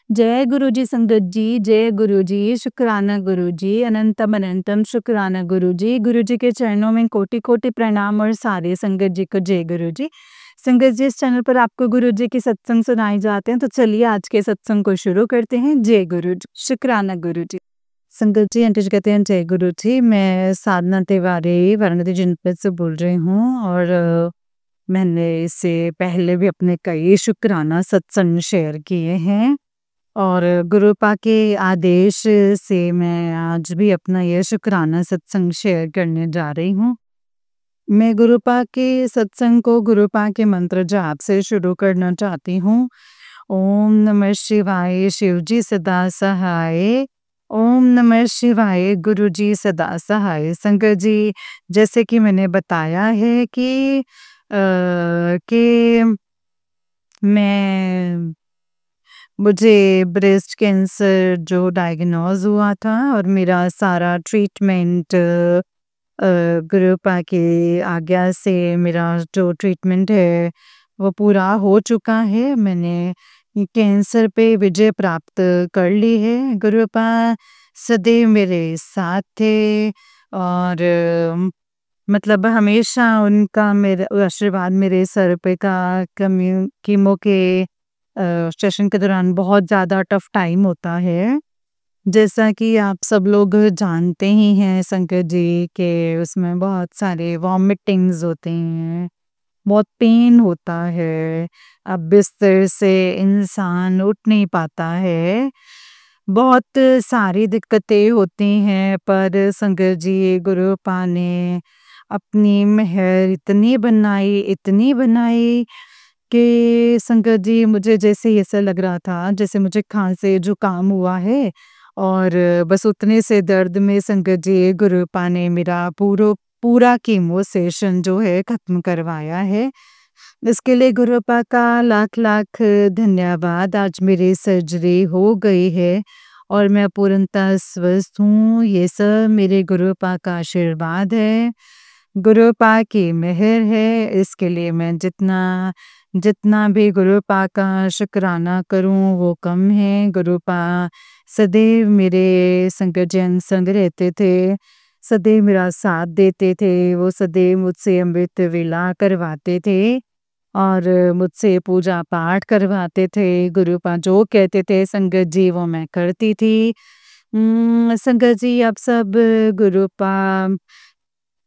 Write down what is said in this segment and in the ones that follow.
जय गुरु जी संगत जी, जय गुरु जी, शुक्राना गुरु जी, अनंतम अनंतम शुक्राना गुरु जी। गुरु जी के चरणों में कोटि-कोटि प्रणाम और सारे संगत जी को जय गुरु जी। संगत जी, इस चैनल पर आपको गुरु जी की सत्संग सुनाए जाते हैं, तो चलिए आज के सत्संग को शुरू करते हैं। जय गुरु जी, शुक्राना गुरु जी। संगत जी, आंटी जी कहते हैं जय गुरु जी। मैं साधना तिवारी वाराणसी जनपद से बोल रही हूँ और मैंने इससे पहले भी अपने कई शुक्राना सत्संग शेयर किए हैं और गुरुपा के आदेश से मैं आज भी अपना ये शुक्राना सत्संग शेयर करने जा रही हूँ। मैं गुरुपा के सत्संग को गुरुपा के मंत्र जाप से शुरू करना चाहती हूँ। ओम नमः शिवाय, शिव जी सदा सहाय। ओम नमः शिवाय, गुरु जी सदा सहाय। संगत जी, जैसे कि मैंने बताया है कि मुझे ब्रेस्ट कैंसर जो डायग्नोज हुआ था और मेरा सारा ट्रीटमेंट गुरुपा की आज्ञा से मेरा जो ट्रीटमेंट है वो पूरा हो चुका है। मैंने कैंसर पे विजय प्राप्त कर ली है। गुरुपा सदैव मेरे साथ थे और मतलब हमेशा उनका मेरा आशीर्वाद मेरे सर पे था। कीमो के सेशन के दौरान बहुत ज़्यादा टफ टाइम होता है। जैसा कि आप सब लोग जानते ही हैं संकट जी के उसमें बहुत सारे वॉमिटिंग्स होते हैं, बहुत पेन होता है। अब बिस्तर से इंसान उठ नहीं पाता है। बहुत सारी दिक्कतें होती हैं पर संकट जी गुरुपा ने अपनी मेहर इतनी बनाई कि संकट जी मुझे जैसे ऐसा लग रहा था जैसे मुझे खांसी जुकाम हुआ है और बस उतने से दर्द में संकट जी गुरुपा ने मेरा पूरा कीमो सेशन जो है खत्म करवाया है। इसके लिए गुरुपा का लाख लाख धन्यवाद। आज मेरी सर्जरी हो गई है और मैं पूर्णतः स्वस्थ हूँ। ये सब मेरे गुरुपा का आशीर्वाद है, गुरुपा की मेहर है। इसके लिए मैं जितना भी गुरुपा का शुक्राना करूं वो कम है। गुरुपा सदैव मेरे संग संग रहते थे, सदैव मेरा साथ देते थे। वो सदैव मुझसे अमृत वेला करवाते थे और मुझसे पूजा पाठ करवाते थे। गुरुपा जो कहते थे संगत जी वो मैं करती थी। संगत जी आप सब गुरुपा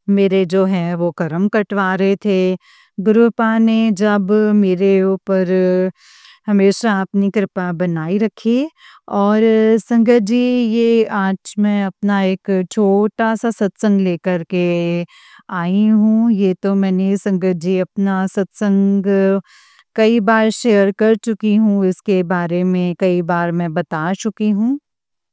मेरे जो हैं वो कर्म कटवा रहे थे। गुरुपा ने जब मेरे ऊपर हमेशा अपनी कृपा बनाई रखी और संगत जी ये आज मैं अपना एक छोटा-सा सत्संग लेकर के आई हूँ। ये तो मैंने संगत जी अपना सत्संग कई बार शेयर कर चुकी हूँ, इसके बारे में कई बार मैं बता चुकी हूँ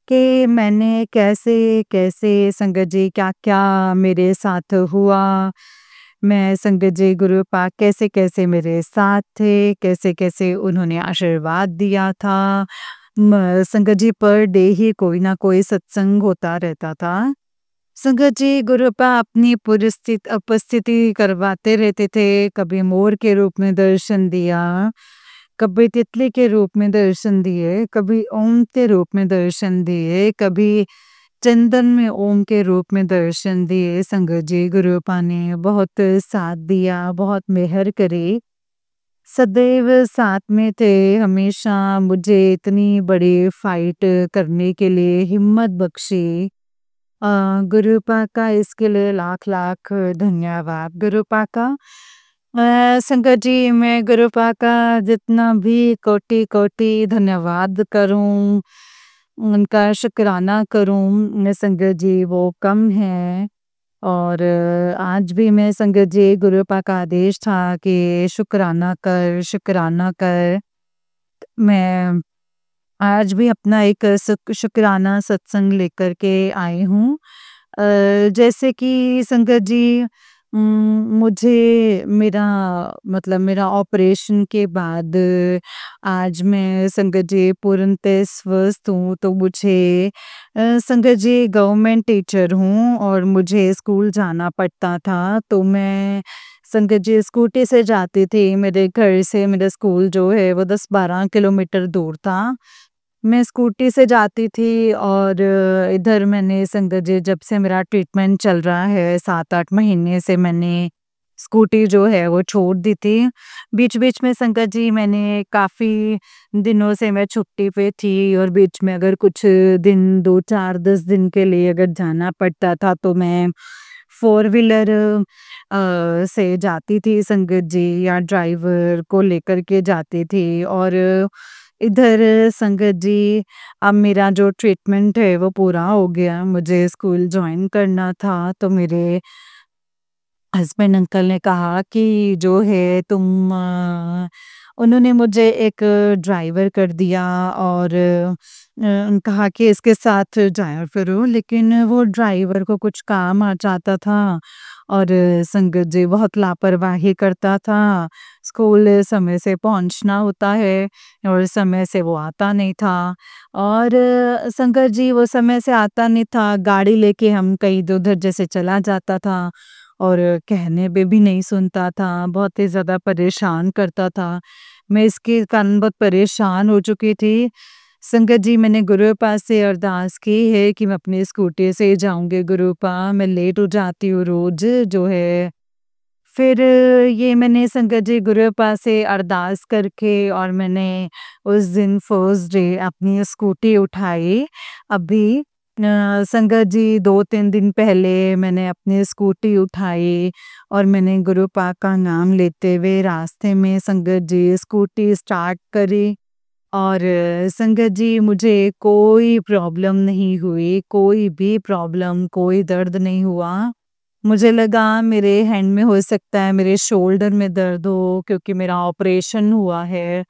कि मैंने कैसे-कैसे संगत जी क्या-क्या मेरे साथ हुआ। मैं संगत जी गुरुपा कैसे-कैसे मेरे साथ थे, कैसे-कैसे उन्होंने आशीर्वाद दिया था। संगत जी पर डे ही कोई ना कोई सत्संग होता रहता था। संगत जी गुरुपा अपनी उपस्थिति करवाते रहते थे। कभी मोर के रूप में दर्शन दिया, कभी तितली के रूप में दर्शन दिए, कभी ओम के रूप में दर्शन दिए, कभी चंदन में ओम के रूप में दर्शन दिए। संगत जी गुरुपा ने बहुत साथ दिया, बहुत मेहर करी, सदैव साथ में थे। हमेशा मुझे इतनी बड़ी फाइट करने के लिए हिम्मत बख्शी। गुरुपा का इसके लिए लाख लाख धन्यवाद गुरुपा का। संगत जी मैं गुरुपा का जितना भी कोटि कोटि धन्यवाद करूं, उनका शुक्राना करूं संगत जी वो कम है। और आज भी मैं संगत जी गुरुपा का आदेश था कि शुक्राना कर। मैं आज भी अपना एक शुक्राना सत्संग लेकर के आई हूँ। जैसे कि संगत जी मुझे मेरा ऑपरेशन के बाद आज मैं संगत जी पूर्णतः स्वस्थ हूँ। तो मुझे संगत जी गवर्नमेंट टीचर हूँ और मुझे स्कूल जाना पड़ता था तो मैं संगत जी स्कूटी से जाती थी। मेरे घर से मेरा स्कूल जो है वो 10-12 किलोमीटर दूर था। मैं स्कूटी से जाती थी और इधर मैंने संगत जी जब से मेरा ट्रीटमेंट चल रहा है 7-8 महीने से मैंने स्कूटी जो है वो छोड़ दी थी। बीच-बीच में संगत जी मैंने काफ़ी दिनों से मैं छुट्टी पे थी और बीच में अगर कुछ दिन 2, 4, 10 दिन के लिए अगर जाना पड़ता था तो मैं फ़ोर व्हीलर से जाती थी संगत जी या ड्राइवर को लेकर के जाती थी और इधर संगत जी अब मेरा जो ट्रीटमेंट है वो पूरा हो गया। मुझे स्कूल जॉइन करना था तो मेरे हस्बैंड अंकल ने कहा कि जो है तुम उन्होंने मुझे एक ड्राइवर कर दिया और कहा कि इसके साथ जाया करो लेकिन वो ड्राइवर को कुछ काम आ जाता था और संगत जी बहुत लापरवाही करता था। स्कूल समय से पहुंचना होता है और समय से वो आता नहीं था और संगत जी वो समय से आता नहीं था, गाड़ी लेके हम कहीं इधर जैसे चला जाता था और कहने पे भी नहीं सुनता था, बहुत ही ज़्यादा परेशान करता था। मैं इसके कारण बहुत परेशान हो चुकी थी। संगत जी मैंने गुरुपा से अरदास की है कि मैं अपनी स्कूटी से जाऊँगी गुरुपा, मैं लेट हो जाती हूँ रोज़ जो है। फिर ये मैंने संगत जी गुरुपा से अरदास करके और मैंने उस दिन फर्स्ट डे अपनी स्कूटी उठाई। अभी संगत जी 2-3 दिन पहले मैंने अपनी स्कूटी उठाई और मैंने गुरुपा का नाम लेते हुए रास्ते में संगत जी स्कूटी स्टार्ट करी और संगत जी मुझे कोई प्रॉब्लम नहीं हुई, कोई भी प्रॉब्लम, कोई दर्द नहीं हुआ। मुझे लगा मेरे हैंड में हो सकता है मेरे शोल्डर में दर्द हो क्योंकि मेरा ऑपरेशन हुआ है।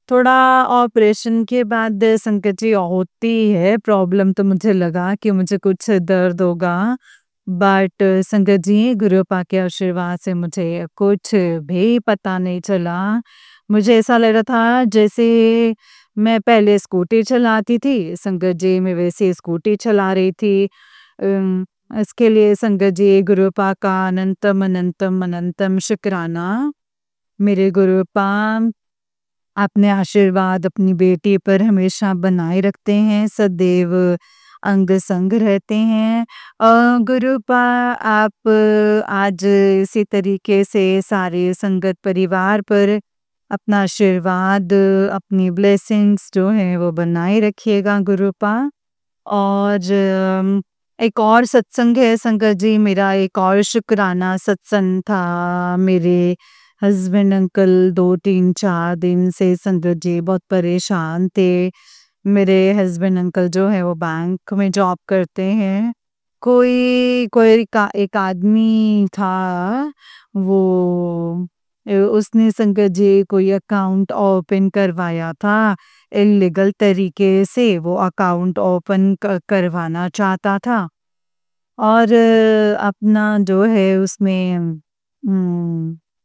थोड़ा ऑपरेशन के बाद संगत जी होती है प्रॉब्लम तो मुझे लगा कि मुझे कुछ दर्द होगा। बट संगत जी गुरुपा के आशीर्वाद से मुझे कुछ भी पता नहीं चला। मुझे ऐसा लग रहा था जैसे मैं पहले स्कूटी चलाती थी, संगत जी मैं वैसे स्कूटी चला रही थी। इसके लिए संगत जी गुरुपा का अनंतम अनंतम अनंतम शुक्राना। मेरे गुरुपा अपने आशीर्वाद अपनी बेटी पर हमेशा बनाए रखते हैं, सदैव अंग संग रहते हैं। गुरुपा आप आज इसी तरीके से सारे संगत परिवार पर अपना आशीर्वाद, अपनी ब्लेसिंग्स जो हैं वो बनाए रखिएगा गुरुपा। और एक और सत्संग है संगत जी, मेरा एक और शुक्राना सत्संग था। मेरे हस्बैंड अंकल 2-3-4 दिन से संगत जी बहुत परेशान थे। मेरे हस्बैंड अंकल जो है वो बैंक में जॉब करते हैं। कोई कोई का एक आदमी था, वो उसने संगत जी कोई अकाउंट ओपन करवाया था। इल्लीगल तरीके से वो अकाउंट ओपन करवाना चाहता था और अपना जो है उसमें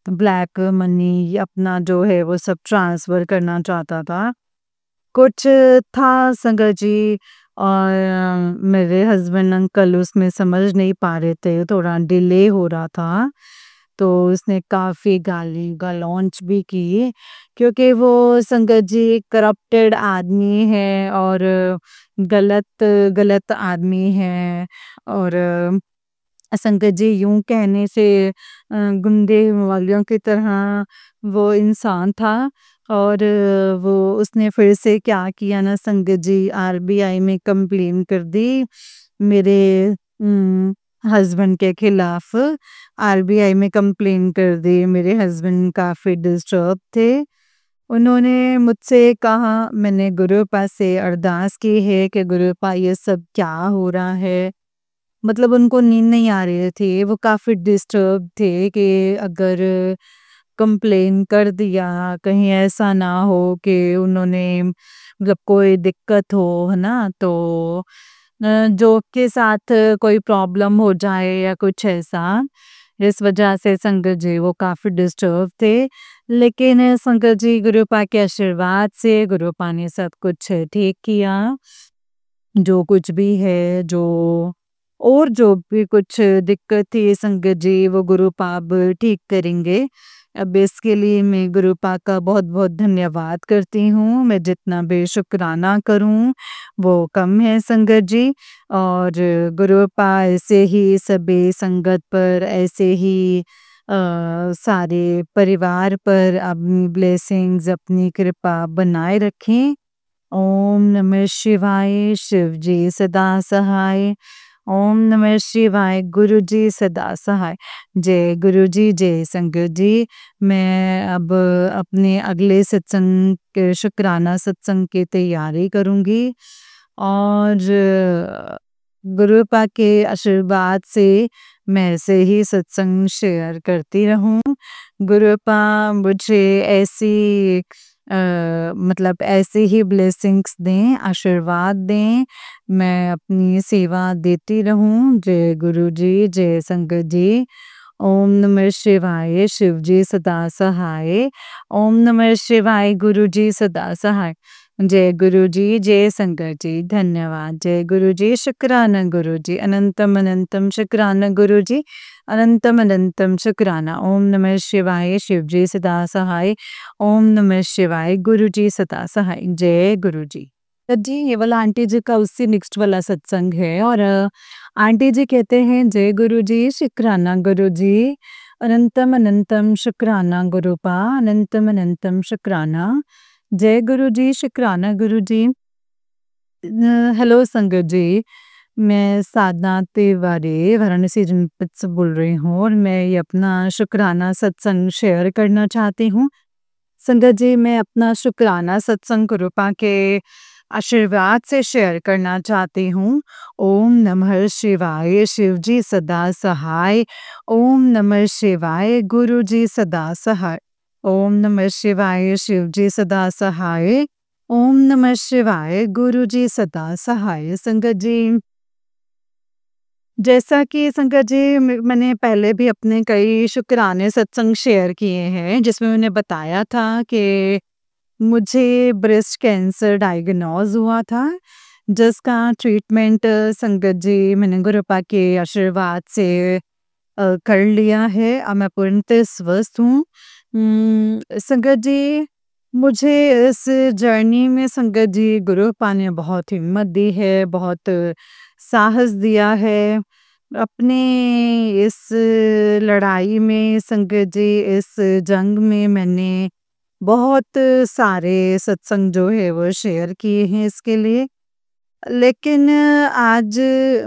ब्लैक मनी अपना जो है वो सब ट्रांसफर करना चाहता था। कुछ था संगत जी और मेरे हस्बैंड अंकल उसमें समझ नहीं पा रहे थे, थोड़ा डिले हो रहा था। तो उसने काफ़ी गाली गलौच भी की क्योंकि वो संगत जी करप्टेड आदमी है और गलत गलत आदमी है और संगत जी यूँ कहने से गुंडे वालियों की तरह वो इंसान था और वो उसने फिर से क्या किया ना संगत जी आरबीआई में कंप्लेन कर दी मेरे हस्बैंड के खिलाफ आरबीआई में कंप्लेन कर दी। मेरे हस्बैंड काफ़ी डिस्टर्ब थे। उन्होंने मुझसे कहा मैंने गुरुपा से अरदास की है कि गुरुपा ये सब क्या हो रहा है? मतलब उनको नींद नहीं आ रहे थे, वो काफ़ी डिस्टर्ब थे कि अगर कंप्लेन कर दिया, कहीं ऐसा ना हो कि उन्होंने मतलब कोई दिक्कत हो, है ना? तो जॉब के साथ कोई प्रॉब्लम हो जाए या कुछ ऐसा, इस वजह से संगत जी वो काफ़ी डिस्टर्ब थे। लेकिन संगत जी गुरुपा के आशीर्वाद से गुरुपा ने सब कुछ ठीक किया। जो कुछ भी है, जो और जो भी कुछ दिक्कत थी संगत जी वो गुरुपा अब ठीक करेंगे। अब इसके लिए मैं गुरुपा का बहुत-बहुत धन्यवाद करती हूँ। मैं जितना भी शुक्राना करूँ, वो कम है संगत जी। और गुरुपा ऐसे ही सभी संगत पर, ऐसे ही सारे परिवार पर अपनी ब्लेसिंग्स, अपनी कृपा बनाए रखें। ओम नमः शिवाय। शिव जी सदा सहाय। ओम नमः शिवाय। गुरु जी सदा सहाय। जय गुरु जी, जय संगत जी। मैं अब अपने अगले सत्संग के शुक्राना सत्संग की तैयारी करूँगी और गुरुपा के आशीर्वाद से मैं ऐसे ही सत्संग शेयर करती रहूँ। गुरुपा मुझे ऐसी मतलब ऐसे ही ब्लेसिंग्स दें, आशीर्वाद दें, मैं अपनी सेवा देती रहूँ। जय गुरु जी, जय संगत जी। ओम नमः शिवाय। शिव जी सदा सहाय। ओम नमः शिवाय। गुरु जी सदा सहाय। जय गुरु जी, जय संगत जी। धन्यवाद। जय गुरु जी, शुक्राना गुरु जी। अनंतम अनंतम शुक्राना गुरु जी। अनंतम अनंतम शुक्राना। ओम नमः शिवाय। शिव जी सदा सहाय। ओम नमः शिवाय। गुरु जी सदा सहाय। जय गुरु जी। जी, ये वाला आंटी जी का उससे नेक्स्ट वाला सत्संग है और आंटी जी कहते हैं, जय गुरु जी, शुक्राना गुरु जी। अनंतम अनंतम शुक्राना गुरुपा। अनंतम अनंतम शुक्राना। जय गुरु जी, शुक्राना गुरु जी। हेलो संगत जी, मैं साधना तिवारी वाराणसी जनपद से बोल रही हूँ और मैं ये अपना शुक्राना सत्संग शेयर करना चाहती हूँ। संगत जी, मैं अपना शुक्राना सत्संग गुरुपा के आशीर्वाद से शेयर करना चाहती हूँ। ओम नमः शिवाय। शिव जी सदा सहाय। ओम नमः शिवाय। गुरु जी सदा सहाय। ओम नमः शिवाय। शिव जी सदा सहाय। ओम नमः शिवाय। गुरु जी सदा सहाय। संगत जी, जैसा कि संगत जी मैंने पहले भी अपने कई शुक्राने सत्संग शेयर किए हैं, जिसमें मैंने बताया था कि मुझे ब्रेस्ट कैंसर डायग्नोज हुआ था, जिसका ट्रीटमेंट संगत जी मैंने गुरुपा के आशीर्वाद से कर लिया है। अब मैं पूर्णतः स्वस्थ हूँ। संगत जी, मुझे इस जर्नी में संगत जी गुरुपा ने बहुत हिम्मत दी है, बहुत साहस दिया है। अपने इस लड़ाई में संगत जी, इस जंग में मैंने बहुत सारे सत्संग जो है वो शेयर किए हैं इसके लिए। लेकिन आज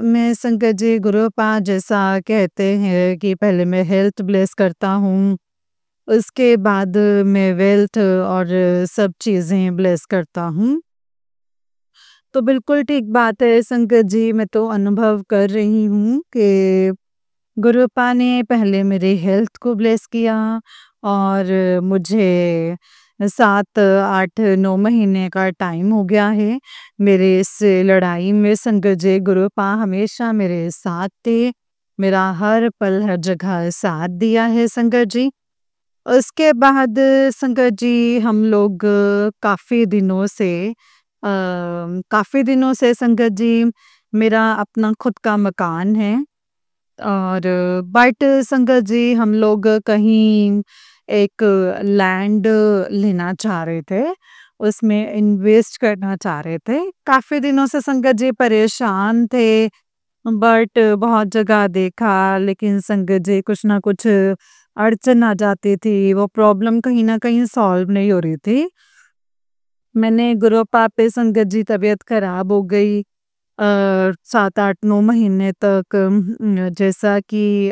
मैं संगत जी गुरुपा जैसा कहते हैं कि पहले मैं हेल्थ ब्लेस करता हूँ, उसके बाद मैं वेल्थ और सब चीज़ें ब्लेस करता हूँ। तो बिल्कुल ठीक बात है संगत जी, मैं तो अनुभव कर रही हूँ कि गुरुपा ने पहले मेरे हेल्थ को ब्लेस किया और मुझे 7, 8, 9 महीने का टाइम हो गया है मेरे इस लड़ाई में। संगत जी गुरुपा हमेशा मेरे साथ थे, मेरा हर पल हर जगह साथ दिया है संगत जी। उसके बाद संगत जी हम लोग काफ़ी दिनों से संगत जी मेरा अपना खुद का मकान है और बट संगत जी हम लोग कहीं एक लैंड लेना चाह रहे थे, उसमें इन्वेस्ट करना चाह रहे थे। काफ़ी दिनों से संगत जी परेशान थे, बट बहुत जगह देखा, लेकिन संगत जी कुछ ना कुछ अड़चन आ जाती थी, वो प्रॉब्लम कहीं न कहीं सॉल्व नहीं हो रही थी। मैंने गुरुपा पे संगत जी तबीयत खराब हो गई 7, 8, 9 महीने तक। जैसा कि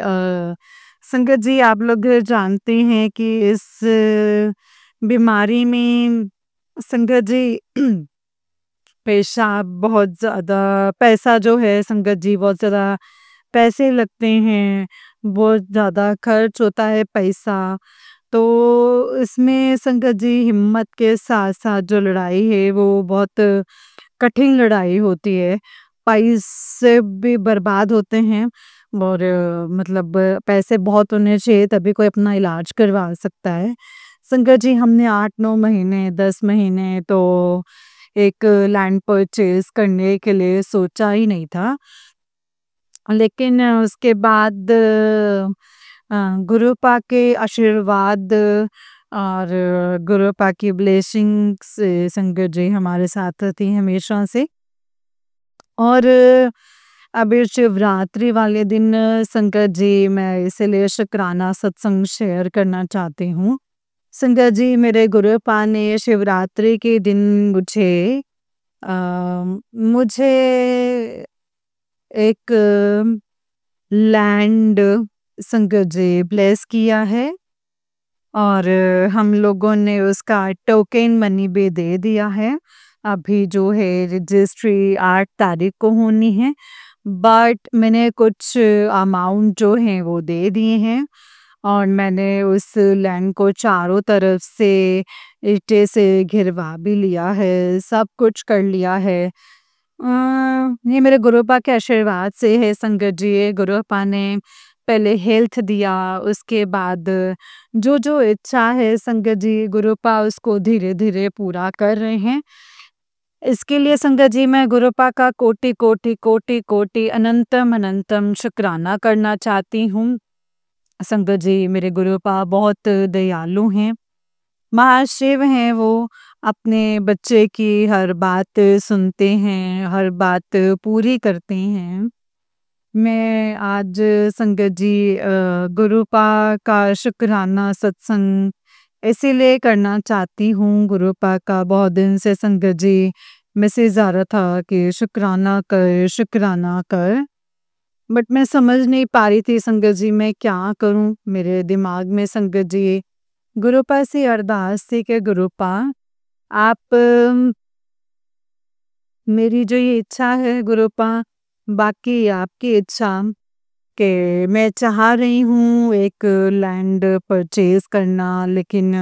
संगत जी आप लोग जानते हैं कि इस बीमारी में संगत जी पेशाब बहुत ज़्यादा, पैसा जो है संगत जी बहुत ज़्यादा पैसे लगते हैं, बहुत ज़्यादा खर्च होता है पैसा। तो इसमें संगत जी हिम्मत के साथ-साथ जो लड़ाई है वो बहुत कठिन लड़ाई होती है। पैसे भी बर्बाद होते हैं और मतलब पैसे बहुत होने चाहिए तभी कोई अपना इलाज करवा सकता है। संगत जी हमने 8-9 महीने, 10 महीने तो एक लैंड परचेज़ करने के लिए सोचा ही नहीं था। लेकिन उसके बाद गुरुपा के आशीर्वाद और गुरुपा की ब्लेसिंग्स संगत जी हमारे साथ थी हमेशा से। और अभी शिवरात्रि वाले दिन संगत जी मैं इसीलिए शुक्राना सत्संग शेयर करना चाहती हूँ। संगत जी मेरे गुरुपा ने शिवरात्रि के दिन मुझे एक लैंड संगत जी ब्लेस किया है और हम लोगों ने उसका टोकन मनी भी दे दिया है। अभी जो है रजिस्ट्री 8 तारीख को होनी है, बट मैंने कुछ अमाउंट जो है वो दे दिए हैं और मैंने उस लैंड को चारों तरफ से ईंटे से घिरवा भी लिया है, सब कुछ कर लिया है। ये मेरे गुरुपा के आशीर्वाद से है संगत जी। ये गुरुपा ने पहले हेल्थ दिया, उसके बाद जो इच्छा है संगत जी गुरुपा उसको धीरे-धीरे पूरा कर रहे हैं। इसके लिए संगत जी मैं गुरुपा का कोटि-कोटि, कोटि-कोटि, अनंतम-अनंतम शुक्राना करना चाहती हूँ। संगत जी मेरे गुरुपा बहुत दयालु हैं, महाशिव हैं वो, अपने बच्चे की हर बात सुनते हैं, हर बात पूरी करते हैं। मैं आज संगत जी गुरुपा का शुक्राना सत्संग इसीलिए करना चाहती हूँ। गुरुपा का बहुत दिन से संगत जी मैसेज आ रहा था कि शुक्राना कर, बट मैं समझ नहीं पा रही थी संगत जी मैं क्या करूँ। मेरे दिमाग में संगत जी गुरुपा से अरदास थी कि गुरुपा आप मेरी जो ये इच्छा है गुरुपा, बाकी आपकी इच्छा कि मैं चाह रही हूँ एक लैंड परचेज़ करना, लेकिन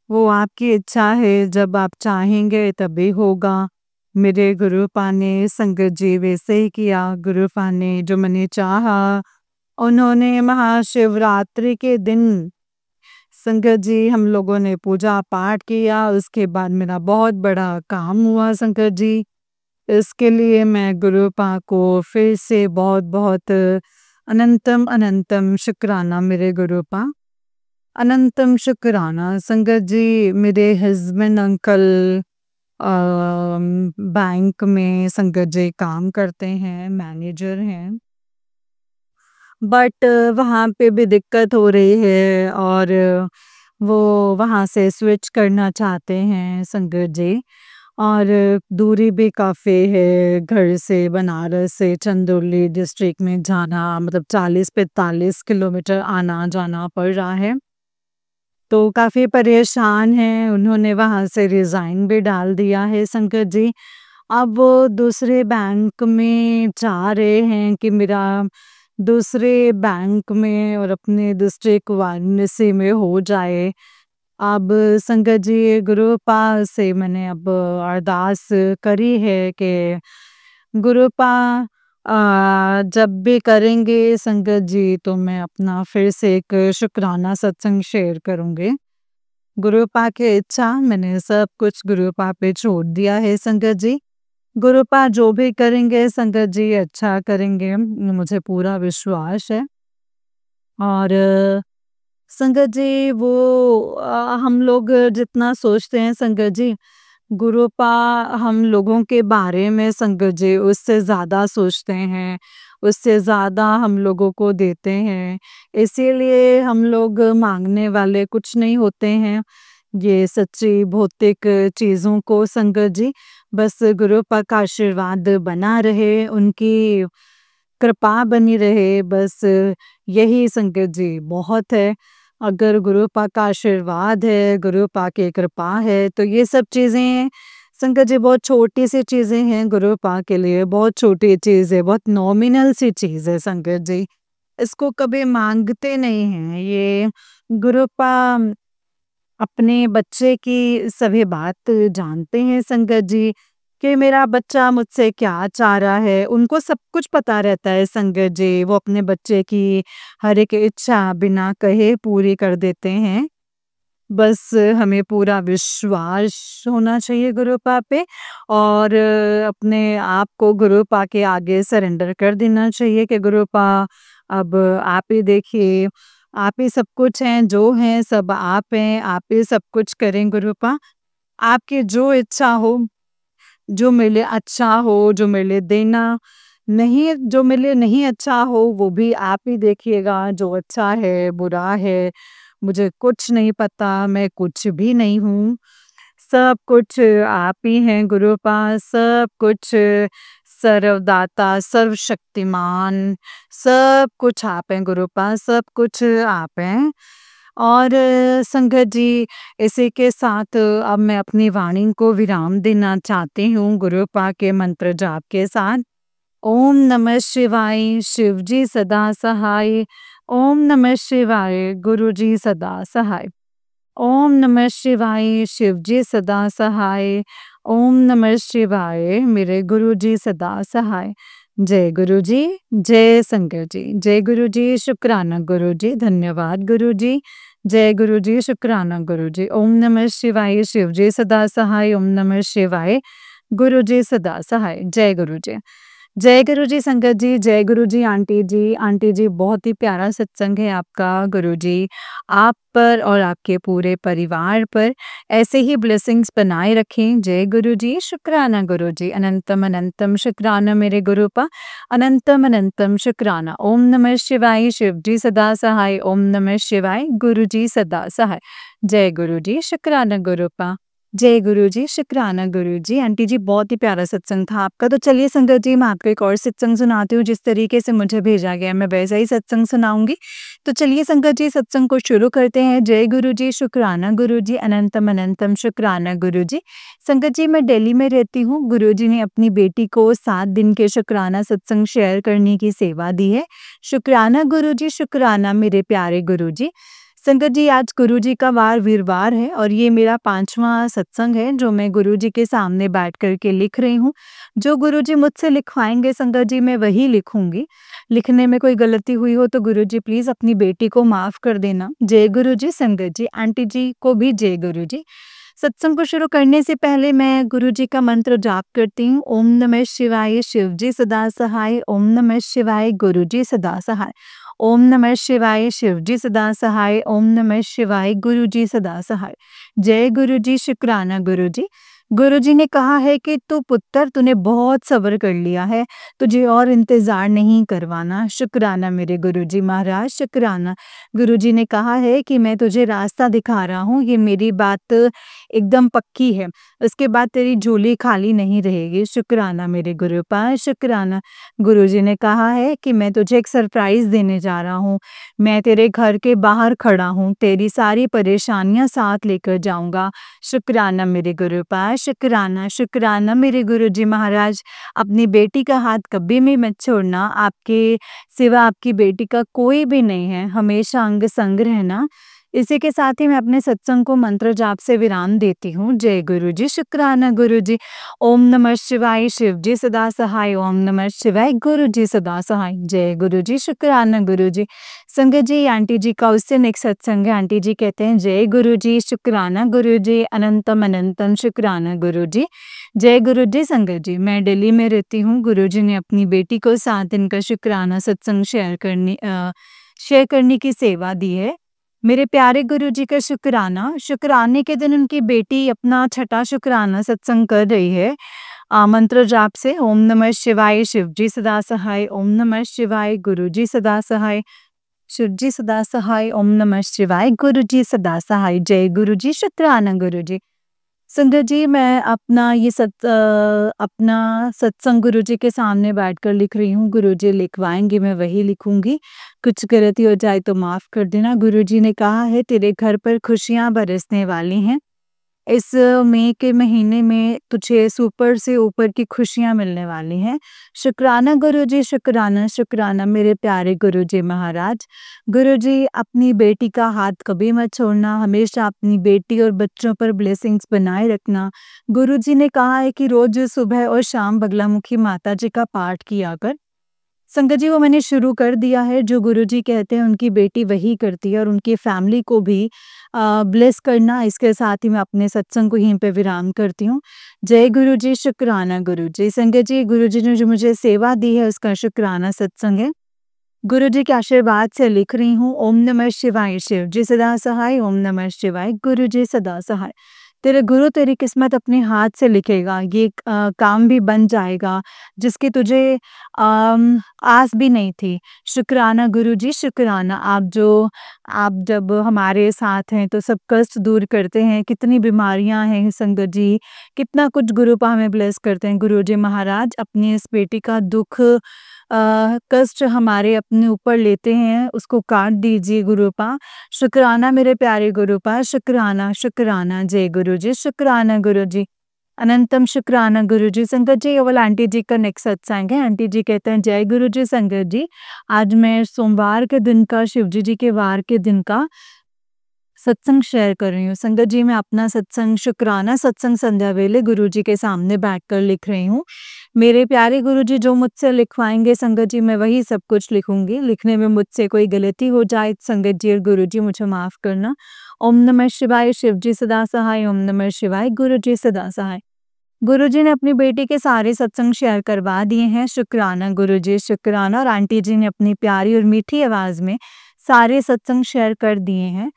वो आपकी इच्छा है, जब आप चाहेंगे तभी होगा। मेरे गुरुपा ने संगत जी वैसे ही किया, गुरुपा ने जो मैंने चाहा, उन्होंने महाशिवरात्रि के दिन संगत जी हम लोगों ने पूजा-पाठ किया, उसके बाद मेरा बहुत बड़ा काम हुआ संगत जी। इसके लिए मैं गुरुपा को फिर से बहुत-बहुत अनंतम अनंतम शुक्राना मेरे गुरुपा। अनंतम शुक्राना संगत जी। मेरे हस्बैंड अंकल बैंक में संगत जी काम करते हैं, मैनेजर हैं। बट वहाँ पे भी दिक्कत हो रही है और वो वहाँ से स्विच करना चाहते हैं संगत जी। और दूरी भी काफ़ी है घर से, बनारस से चंदौली डिस्ट्रिक्ट में जाना मतलब 40-45 किलोमीटर आना-जाना पड़ रहा है। तो काफ़ी परेशान हैं, उन्होंने वहाँ से रिज़ाइन भी डाल दिया है संगत जी। अब वो दूसरे बैंक में चाह रहे हैं कि मेरा दूसरे बैंक में और अपने डिस्ट्रिक्ट वाराणसी में हो जाए। अब संगत जी गुरुपा से मैंने अब अरदास करी है कि गुरुपा जब भी करेंगे संगत जी तो मैं अपना फिर से एक शुक्राना सत्संग शेयर करूँगी। गुरुपा की इच्छा मैंने सब कुछ गुरुपा पे छोड़ दिया है संगत जी। गुरुपा जो भी करेंगे संगत जी अच्छा करेंगे, मुझे पूरा विश्वास है। और संगत जी वो हम लोग जितना सोचते हैं संगत जी, गुरुपा हम लोगों के बारे में संगत जी उससे ज़्यादा सोचते हैं, उससे ज़्यादा हम लोगों को देते हैं। इसीलिए हम लोग माँगने वाले कुछ नहीं होते हैं, ये सच्ची भौतिक चीज़ों को संगत जी। बस गुरुपा का आशीर्वाद बना रहे, उनकी कृपा बनी रहे, बस यही संगत जी बहुत है। अगर गुरुपा का आशीर्वाद है, गुरुपा की कृपा है, तो ये सब चीज़ें संगत जी बहुत छोटी-सी चीज़ें हैं गुरुपा के लिए, बहुत छोटी चीज़ है, बहुत नॉमिनल सी चीज़ है संगत जी। इसको कभी माँगते नहीं हैं, ये गुरुपा अपने बच्चे की सभी बात जानते हैं संगत जी, कि मेरा बच्चा मुझसे क्या चाह रहा है, उनको सब कुछ पता रहता है संगत जी। वो अपने बच्चे की हर एक इच्छा बिना कहे पूरी कर देते हैं। बस हमें पूरा विश्वास होना चाहिए गुरुपा पे और अपने आप को गुरुपा के आगे सरेंडर कर देना चाहिए कि गुरुपा अब आप ही देखिए, आप ही सब कुछ हैं, जो हैं सब आप हैं, आप ही सब कुछ करें गुरुपा। आपकी जो इच्छा हो, जो मेरे लिए अच्छा हो, जो मेरे लिए देना नहीं, जो मेरे लिए नहीं अच्छा हो वो भी आप ही देखिएगा, जो अच्छा है, बुरा है, मुझे कुछ नहीं पता, मैं कुछ भी नहीं हूँ। सब कुछ आप ही हैं गुरुपा, सब कुछ सर्वदाता, सर्वशक्तिमान, सब कुछ आप हैं गुरुपा, सब कुछ आप हैं। और संगत जी, इसी के साथ अब मैं अपनी वाणी को विराम देना चाहती हूँ गुरुपा के मंत्र जाप के साथ। ओम नमः शिवाय, शिव जी सदा सहाय। ओम नमः शिवाय, गुरु जी सदा सहाय। ओम नमः शिवाय, शिव जी सदा सहाय। ओम नमः शिवाय, मेरे गुरु जी सदा सहाय। जय गुरु जी, जय संगत जी, जय गुरु जी, शुक्राना गुरु जी, धन्यवाद गुरु जी। जय गुरु जी, शुक्राना गुरु जी। ओम नमः शिवाय, शिव जी सदा सहाय। ओम नमः शिवाय, गुरु जी सदा सहाय। जय गुरु जी। जय गुरु जी संगत जी, जय गुरु जी आंटी जी। आंटी जी, बहुत ही प्यारा सत्संग है आपका गुरु जी। आप पर और आपके पूरे परिवार पर ऐसे ही ब्लेसिंग्स बनाए रखें। जय गुरु जी, शुक्राना गुरु जी। अनंतम अनंतम शुक्राना मेरे गुरु पा, अनंतम अनंतम शुक्राना। ओम नमः शिवाय, शिव जी सदा सहाय। ओम नमः शिवाय, गुरु जी सदा सहाय। जय गुरु जी, शुक्राना गुरु पा। जय गुरु जी, शुक्राना गुरु जी। आंटी जी, बहुत ही प्यारा सत्संग था आपका। तो चलिए संगत जी, मैं आपको एक और सत्संग सुनाती हूँ, जिस तरीके से मुझे भेजा गया मैं वैसा ही सत्संग सुनाऊंगी। तो चलिए संगत जी, सत्संग को शुरू करते हैं। जय गुरु जी, शुक्राना गुरु जी, अनंतम अनंतम शुक्राना गुरु जी। संगत जी, मैं दिल्ली में रहती हूँ। गुरु जी ने अपनी बेटी को 7 दिन के शुक्राना सत्संग शेयर करने की सेवा दी है। शुक्राना गुरु जी, शुक्राना मेरे प्यारे गुरु जी। संगत जी, आज गुरु जी का वार वीरवार है और ये मेरा 5वां सत्संग है जो मैं गुरु जी के सामने बैठ कर के लिख रही हूँ। जो गुरु जी मुझसे लिखवाएंगे संगत जी, मैं वही लिखूंगी। लिखने में कोई गलती हुई हो तो गुरु जी प्लीज अपनी बेटी को माफ कर देना। जय गुरु जी संगत जी, आंटी जी को भी जय गुरु जी। सत्संग को शुरू करने से पहले मैं गुरु जी का मंत्र जाप करती हूँ। ओम नमः शिवाय, शिव जी सदा सहाय। ओम नमः शिवाय, गुरु जी सदा सहाय। ओम नमः शिवाय, शिव जी सदा सहाय। ओम नमः शिवाय, गुरु जी सदा सहाय। जय गुरु जी, शुक्राना गुरु जी। गुरु जी ने कहा है कि तू पुत्र, तूने बहुत सब्र कर लिया है, तुझे और इंतजार नहीं करवाना। शुक्राना मेरे गुरु जी महाराज, शुक्राना। गुरु जी ने कहा है कि मैं तुझे रास्ता दिखा रहा हूँ, ये मेरी बात एकदम पक्की है। उसके बाद तेरी झोली खाली नहीं रहेगी। शुक्राना मेरे गुरु पास, शुक्राना। गुरु जी ने कहा है कि मैं तुझे एक सरप्राइज देने जा रहा हूँ। मैं तेरे घर के बाहर खड़ा हूँ, तेरी सारी परेशानियां साथ लेकर जाऊंगा। शुक्राना मेरे गुरु पास, शुक्राना, शुक्राना मेरे गुरु जी महाराज। अपनी बेटी का हाथ कभी भी मत छोड़ना, आपके सिवा आपकी बेटी का कोई भी नहीं है, हमेशा अंग संग रहना। इसी के साथ ही मैं अपने सत्संग को मंत्र जाप से विराम देती हूँ। जय गुरु जी, शुक्राना गुरु जी। ओम नमः शिवाय, शिव जी सदा सहाय। ओम नमः शिवाय, गुरु जी सदा सहाय। जय गुरु जी, शुक्राना गुरु जी। संगत जी, आंटी जी का उससे नेक्स्ट सत्संग है। आंटी जी कहते हैं जय गुरु जी, शुक्राना गुरु जी, अनंतम अनंतम शुक्राना गुरु जी। जय गुरु जी संगत जी, मैं दिल्ली में रहती हूँ। गुरु जी ने अपनी बेटी को 7 दिन का शुक्राना सत्संग शेयर करने की सेवा दी है। मेरे प्यारे गुरु जी का शुक्राना। शुक्राने के दिन उनकी बेटी अपना 6ठा शुक्राना सत्संग कर रही है मंत्र जाप से। ओम नमः शिवाय, शिव जी सदा सहाय। ओम नमः शिवाय, गुरु जी सदा सहाय। शिव जी सदा सहाय। ओम नमः शिवाय, गुरु जी सदा सहाय। जय गुरु जी, शुक्राना गुरु जी। संगत जी, मैं अपना सत्संग गुरु जी के सामने बैठकर लिख रही हूँ। गुरु जी लिखवाएंगे, मैं वही लिखूंगी। कुछ गलती हो जाए तो माफ कर देना। गुरु जी ने कहा है तेरे घर पर खुशियां बरसने वाली हैं। इस मई के महीने में तुझे ऊपर से ऊपर की खुशियां मिलने वाली हैं। शुक्राना गुरु जी, शुक्राना, शुक्राना मेरे प्यारे गुरु जी महाराज। गुरु जी, अपनी बेटी का हाथ कभी मत छोड़ना, हमेशा अपनी बेटी और बच्चों पर ब्लेसिंग्स बनाए रखना। गुरु जी ने कहा है कि रोज सुबह और शाम बगलामुखी माता जी का पाठ किया कर। संगत जी, वो मैंने शुरू कर दिया है। जो गुरुजी कहते हैं उनकी बेटी वही करती है और उनकी फैमिली को भी ब्लेस करना। इसके साथ ही मैं अपने सत्संग को यहीं पे विराम करती हूँ। जय गुरु जी, शुक्राना गुरु जी। संगत जी, गुरु जी ने जो मुझे सेवा दी है उसका शुक्राना सत्संग है। गुरुजी के आशीर्वाद से लिख रही हूँ। ओम नमः शिवाय, शिव जी सदा सहाय। ओम नमः शिवाय, गुरु जी सदा सहाय। तेरे गुरु तेरी किस्मत अपने हाथ से लिखेगा, ये काम भी बन जाएगा जिसकी तुझे आस भी नहीं थी। शुक्राना गुरु जी, शुक्राना। आप जब हमारे साथ हैं तो सब कष्ट दूर करते हैं। कितनी बीमारियां हैं संगत जी, कितना कुछ गुरुपा हमें ब्लेस करते हैं। गुरु जी महाराज अपनी इस बेटी का दुख कष्ट हमारे अपने ऊपर लेते हैं, उसको काट दीजिए गुरुपा। शुक्राना मेरे प्यारे गुरुपा, शुक्राना शुक्राना। जय गुरु जी, शुक्राना गुरु जी, अनंतम शुक्राना गुरु जी। संगत जी, ये वाला आंटी जी का नेक्स्ट सत्संग है। आंटी जी कहते हैं, जय गुरु जी संगत जी, आज मैं सोमवार के दिन का, शिव जी के वार के दिन का सत्संग शेयर कर रही हूँ। संगत जी, मैं अपना सत्संग शुक्राना सत्संग संध्या वेले गुरु जी के सामने बैठकर लिख रही हूँ। मेरे प्यारे गुरु जी जो मुझसे लिखवाएंगे संगत जी, मैं वही सब कुछ लिखूंगी। लिखने में मुझसे कोई गलती हो जाए संगत जी और गुरु जी मुझे माफ करना। ओम नमः शिवाय, शिव जी सदा सहाय। ओम नमः शिवाय, गुरु जी सदा सहाय। गुरु जी ने अपनी बेटी के सारे सत्संग शेयर करवा दिए हैं। शुक्राना गुरु जी, शुक्राना। और आंटी जी ने अपनी प्यारी और मीठी आवाज में सारे सत्संग शेयर कर दिए हैं।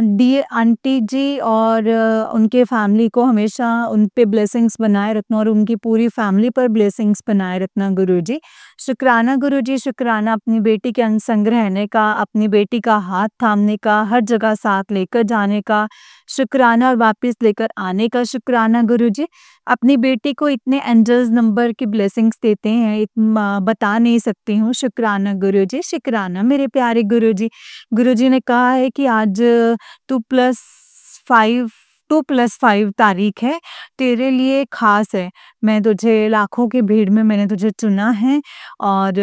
डियर आंटी जी और उनके फैमिली को हमेशा उन पे ब्लेसिंग्स बनाए रखना और उनकी पूरी फैमिली पर ब्लेसिंग्स बनाए रखना गुरु जी। शुक्राना गुरु जी, शुक्राना। अपनी बेटी के अंग रहने का, अपनी बेटी का हाथ थामने का, हर जगह साथ लेकर जाने का शुक्राना और वापस लेकर आने का शुक्राना गुरु जी। अपनी बेटी को इतने एंजल्स नंबर की ब्लेसिंग्स देते हैं, बता नहीं सकती हूँ। शुक्राना गुरु जी, शुक्राना मेरे प्यारे गुरु जी। गुरु जी ने कहा है कि आज 2+5 2+5 तारीख है, तेरे लिए खास है। मैं तुझे लाखों की भीड़ में मैंने तुझे चुना है और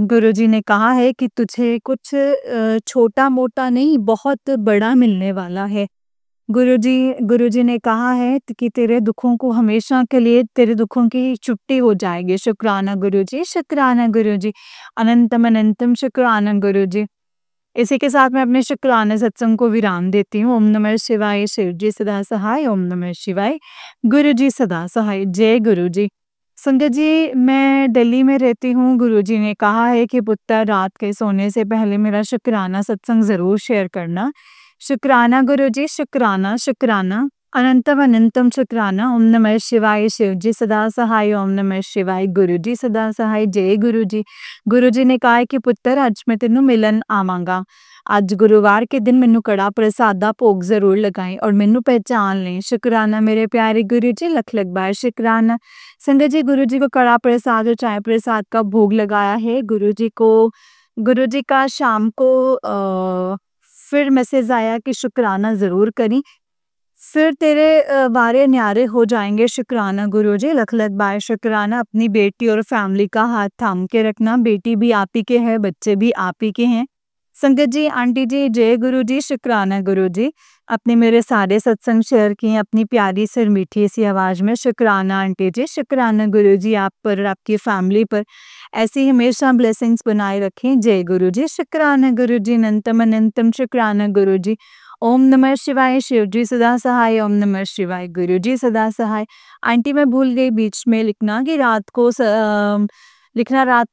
गुरु जी ने कहा है कि तुझे कुछ छोटा मोटा नहीं, बहुत बड़ा मिलने वाला है। गुरुजी ने कहा है कि तेरे दुखों को हमेशा के लिए, तेरे दुखों की छुट्टी हो जाएगी। शुक्राना गुरुजी, शुक्राना गुरुजी, अनंतम अनंतम शुक्राना गुरुजी। इसी के साथ मैं अपने शुक्राना सत्संग को विराम देती हूँ। ओम नमः शिवाय, शिव जी सदा सहाय। ओम नमः शिवाय, गुरु जी सदा सहाय। जय गुरु जी। संगत जी, मैं दिल्ली में रहती हूँ। गुरुजी ने कहा है कि पुत्र रात के सोने से पहले मेरा शुक्राना सत्संग ज़रूर शेयर करना। शुक्राना गुरुजी, शुक्राना शुक्राना, अनंतम अनंतम शुक्राना। ओम नमः शिवाय, शिव जी सदा सहाय। ओम नमः शिवाय, गुरु जी सदा सहाय। जय गुरु जी। गुरु जी ने कहा है कि पुत्र आज मैं तेनों मिलन आवांगा। ਅੱਜ ਗੁਰੂਵਾਰ के दिन ਮੈਨੂੰ ਕੜਾ ਪ੍ਰਸਾਦ ਦਾ ਭੋਗ ਜ਼ਰੂਰ ਲਗਾਈ और ਮੈਨੂੰ पहचान लें। शुक्राना मेरे प्यारे गुरु जी, लख लख बार शुक्राना। संगत जी, गुरु जी को कड़ा प्रसाद और चाय प्रसाद का भोग लगाया है। गुरु जी का शाम को फिर मैसेज आया कि शुक्राना ज़रूर करी, फिर तेरे वारे न्यारे हो जाएंगे। शुक्राना गुरु जी, लख लख बार शुक्राना। अपनी बेटी और फैमिली का हाथ थाम के रखना। बेटी भी आप ही के है, बच्चे भी आप ही के हैं। संगत जी, आंटी जी, जय गुरु जी, शुक्राना गुरु जी। अपने मेरे सारे सत्संग शेयर किए अपनी प्यारी सी मीठी सी आवाज़ में। शुक्राना आंटी जी, शुक्राना गुरु जी। आप पर और आपकी फैमिली पर ऐसी हमेशा ब्लेसिंग्स बनाए रखें। जय गुरु जी, शुक्राना गुरु जी, अनंतम अनंतम शुक्राना गुरु जी। ओम नमः शिवाय, शिव जी सदा सहाय। ओम नमः शिवाय, गुरु जी सदा सहाय। आंटी मैं भूल गई बीच में लिखना कि रात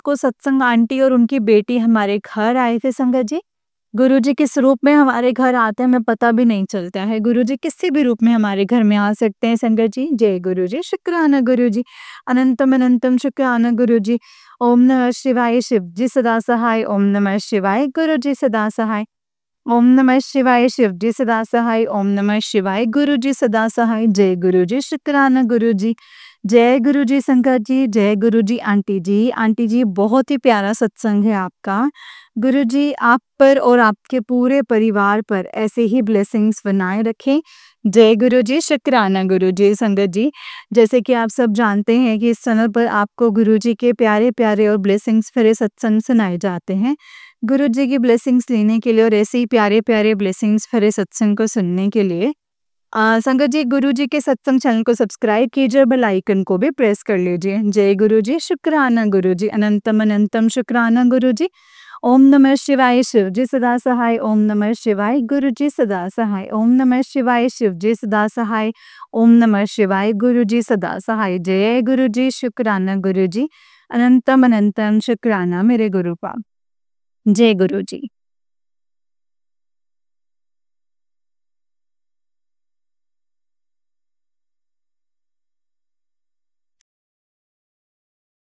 को सत्संग आंटी और उनकी बेटी हमारे घर आए थे संगत जी। गुरुजी किस रूप में हमारे घर आते हैं हमें पता भी नहीं चलता है। गुरुजी किसी भी रूप में हमारे घर में आ सकते हैं संगत जी। जय गुरुजी, शुक्राना गुरुजी, अनंतम अनंतम शुक्राना गुरुजी। ओम नमः शिवाय, शिव जी सदा सहाय। ओम नमः शिवाय, गुरुजी सदा सहाय। ओम नमः शिवाय, शिव जी सदा सहाय। ओम नमः शिवाय, गुरु जी सदा सहाय। जय गुरु जी, शुक्राना गुरु जी। जय गुरु जी संगत जी, जय गुरु जी आंटी जी। आंटी जी, बहुत ही प्यारा सत्संग है आपका। गुरु जी आप पर और आपके पूरे परिवार पर ऐसे ही ब्लेसिंग्स बनाए रखें। जय गुरु जी, शुक्राना गुरु जी। संगत जी, जैसे कि आप सब जानते हैं कि इस चैनल पर आपको गुरु जी के प्यारे प्यारे और ब्लेसिंग्स भरे सत्संग सुनाए जाते हैं। गुरु जी की ब्लेसिंग्स लेने के लिए और ऐसे ही प्यारे प्यारे ब्लेसिंग्स भरे सत्संग को सुनने के लिए संगत जी, गुरु जी के सत्संग चैनल को सब्सक्राइब कीजिए और बेल आइकन को भी प्रेस कर लीजिए। जय गुरु जी, शुक्राना गुरु जी, अनंतम अनंतम शुक्राना गुरु जी। ओम नमः शिवाय, शिव जी सदा सहाय। ओम नमः शिवाय, गुरु जी सदा सहाय। ओम नमः शिवाय, शिव जी सदा सहाय। ओम नमः शिवाय, गुरु जी सदा सहाय। जय गुरु जी, शुक्राना गुरु जी, अनंतम अनंतम शुक्राना मेरे गुरुपा। जय गुरु जी।